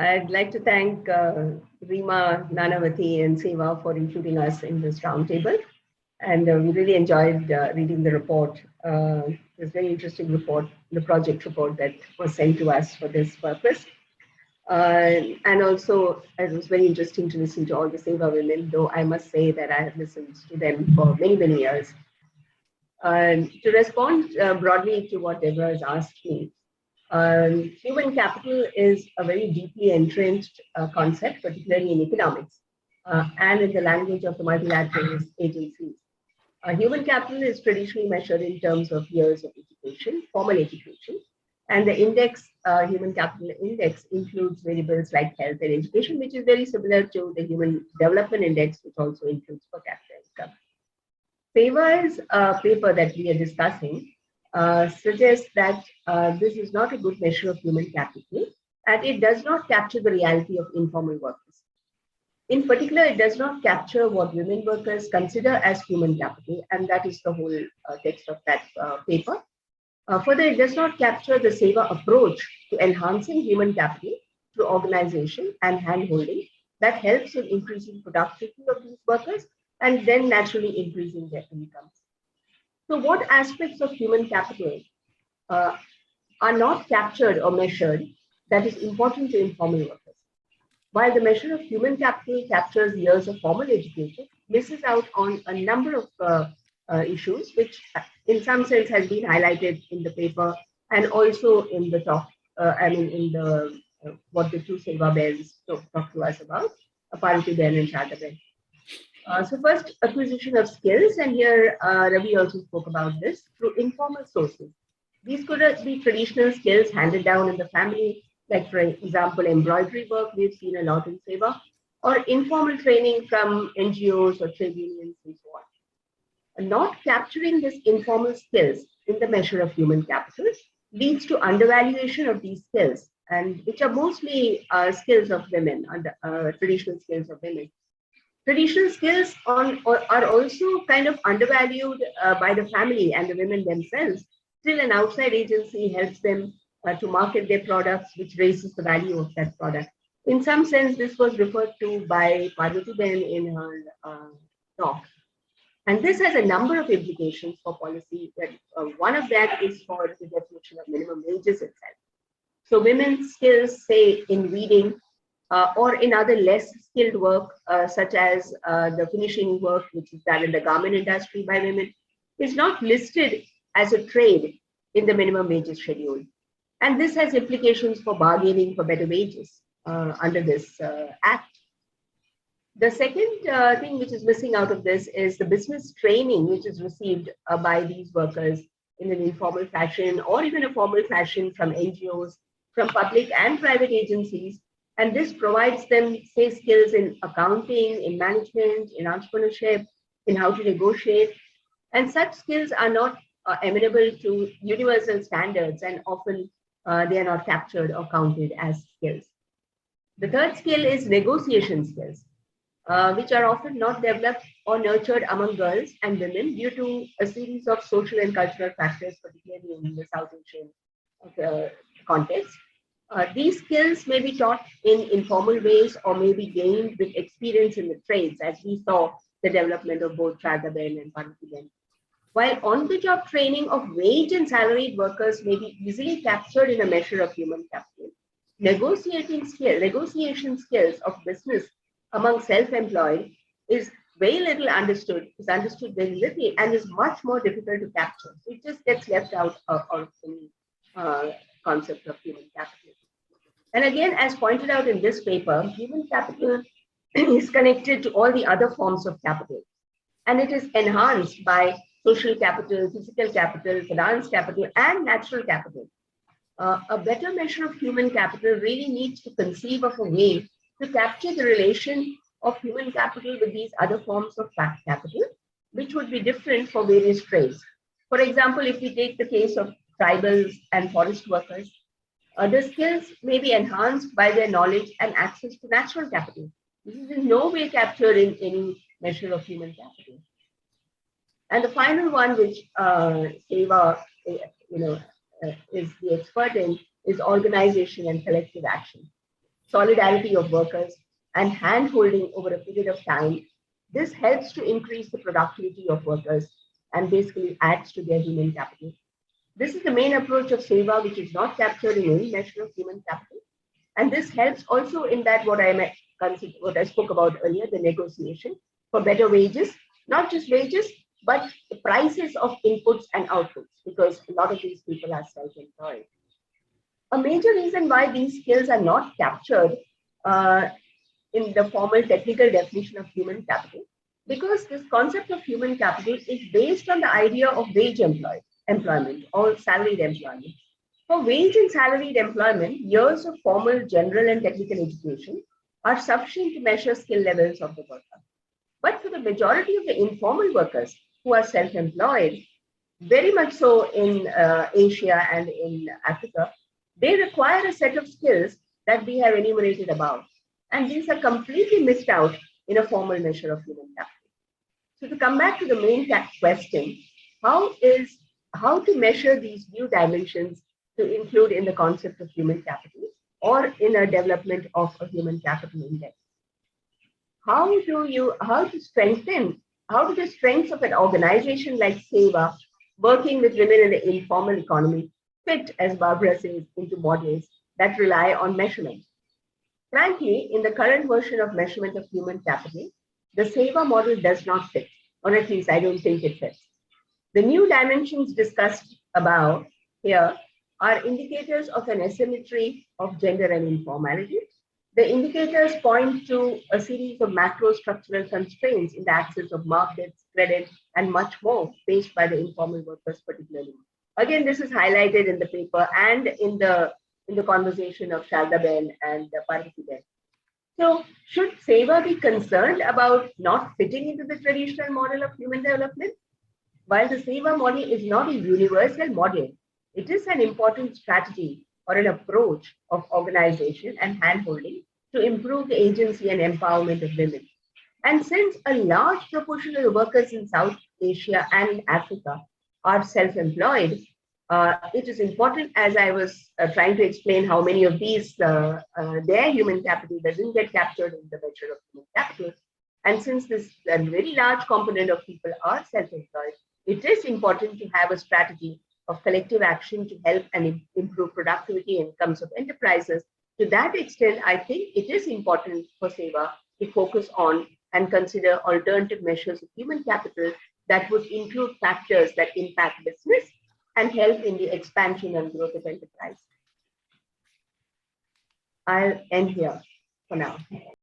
I'd like to thank Rima, Nanavati, and SEWA for including us in this roundtable. And we really enjoyed reading the report. This very interesting report, the project report that was sent to us for this purpose. And also, it was very interesting to listen to all the SEWA women, though I must say that I have listened to them for many, many years. To respond broadly to what Deborah has asked me, human capital is a very deeply entrenched concept, particularly in economics and in the language of the multilateral agencies. Human capital is traditionally measured in terms of years of education, formal education, and the index, human capital index, includes variables like health and education, which is very similar to the human development index, which also includes per capita income. SEWA's paper that we are discussing suggests that this is not a good measure of human capital, and it does not capture the reality of informal workers. In particular, it does not capture what women workers consider as human capital, and that is the whole text of that paper. Further, it does not capture the SEWA approach to enhancing human capital through organization and handholding that helps in increasing productivity of these workers and then naturally increasing their incomes. So what aspects of human capital are not captured or measured that is important to informal workers? While the measure of human capital captures years of formal education, misses out on a number of issues, which in some sense has been highlighted in the paper and also in the talk, in the what the two SEWA bears talk to us about, Parvati Ben and Sharda Ben. So first, acquisition of skills, and here Ravi also spoke about this, through informal sources. These could be traditional skills handed down in the family, like for example, embroidery work, we've seen a lot in SEWA, or informal training from NGOs or trade unions and so on. And not capturing this informal skills in the measure of human capital leads to undervaluation of these skills, and which are mostly skills of women, traditional skills of women. Traditional skills are also kind of undervalued by the family and the women themselves. Still, an outside agency helps them to market their products, which raises the value of that product. In some sense, this was referred to by Parvati Ben in her talk. And this has a number of implications for policy. That one of that is for the definition of minimum wages itself. So women's skills, say in reading, or in other less skilled work, such as the finishing work, which is done in the garment industry by women, is not listed as a trade in the minimum wages schedule. And this has implications for bargaining for better wages under this act. The second thing which is missing out of this is the business training, which is received by these workers in an informal fashion or even a formal fashion from NGOs, from public and private agencies. And this provides them, say, skills in accounting, in management, in entrepreneurship, in how to negotiate. And such skills are not amenable to universal standards, and often they are not captured or counted as skills. The third skill is negotiation skills, which are often not developed or nurtured among girls and women due to a series of social and cultural factors, particularly in the South Asian context. These skills may be taught in informal ways or may be gained with experience in the trades, as we saw the development of both Sharda Ben and Parvati Ben. While on-the-job training of wage and salaried workers may be easily captured in a measure of human capital, negotiation skills of business among self-employed is very little understood, is understood very little, and is much more difficult to capture. It just gets left out of the concept of human capital. And again, as pointed out in this paper, human capital is connected to all the other forms of capital, and it is enhanced by social capital, physical capital, finance capital, and natural capital. A better measure of human capital really needs to conceive of a way to capture the relation of human capital with these other forms of capital, which would be different for various trades. For example, if we take the case of tribals and forest workers, the skills may be enhanced by their knowledge and access to natural capital. This is in no way captured in any measure of human capital. And the final one, which SEWA, is the expert in, is organization and collective action. solidarity of workers, and hand-holding over a period of time, this helps to increase the productivity of workers and basically adds to their human capital. This is the main approach of SEWA, which is not captured in any measure of human capital. And this helps also in that what I spoke about earlier, the negotiation for better wages, not just wages, but the prices of inputs and outputs, because a lot of these people are self-employed. A major reason why these skills are not captured in the formal technical definition of human capital, because this concept of human capital is based on the idea of wage employment or salaried employment. For wage and salaried employment, years of formal general and technical education are sufficient to measure skill levels of the worker. But for the majority of the informal workers who are self-employed, very much so in Asia and in Africa, they require a set of skills that we have enumerated above. And these are completely missed out in a formal measure of human capital. So to come back to the main question, how to measure these new dimensions to include in the concept of human capital or in a development of a human capital index? How do the strengths of an organization like SEWA, working with women in the informal economy, fit, as Barbara says, into models that rely on measurement? Frankly, in the current version of measurement of human capital, the SEWA model does not fit, or at least I don't think it fits. The new dimensions discussed above here are indicators of an asymmetry of gender and informality. The indicators point to a series of macro structural constraints in the access of markets, credit, and much more faced by the informal workers particularly. Again, this is highlighted in the paper and in the conversation of Shalda Ben and Parvati Ben. So should SEWA be concerned about not fitting into the traditional model of human development? While the SEWA model is not a universal model, it is an important strategy or an approach of organization and handholding to improve the agency and empowerment of women. And since a large proportion of the workers in South Asia and Africa are self-employed, it is important, as I was trying to explain how many of these, their human capital doesn't get captured in the measure of human capital. And since this very large component of people are self-employed, it is important to have a strategy of collective action to help and improve productivity and incomes of enterprises. To that extent, I think it is important for SEWA to focus on and consider alternative measures of human capital that would include factors that impact business and help in the expansion and growth of enterprise. I'll end here for now.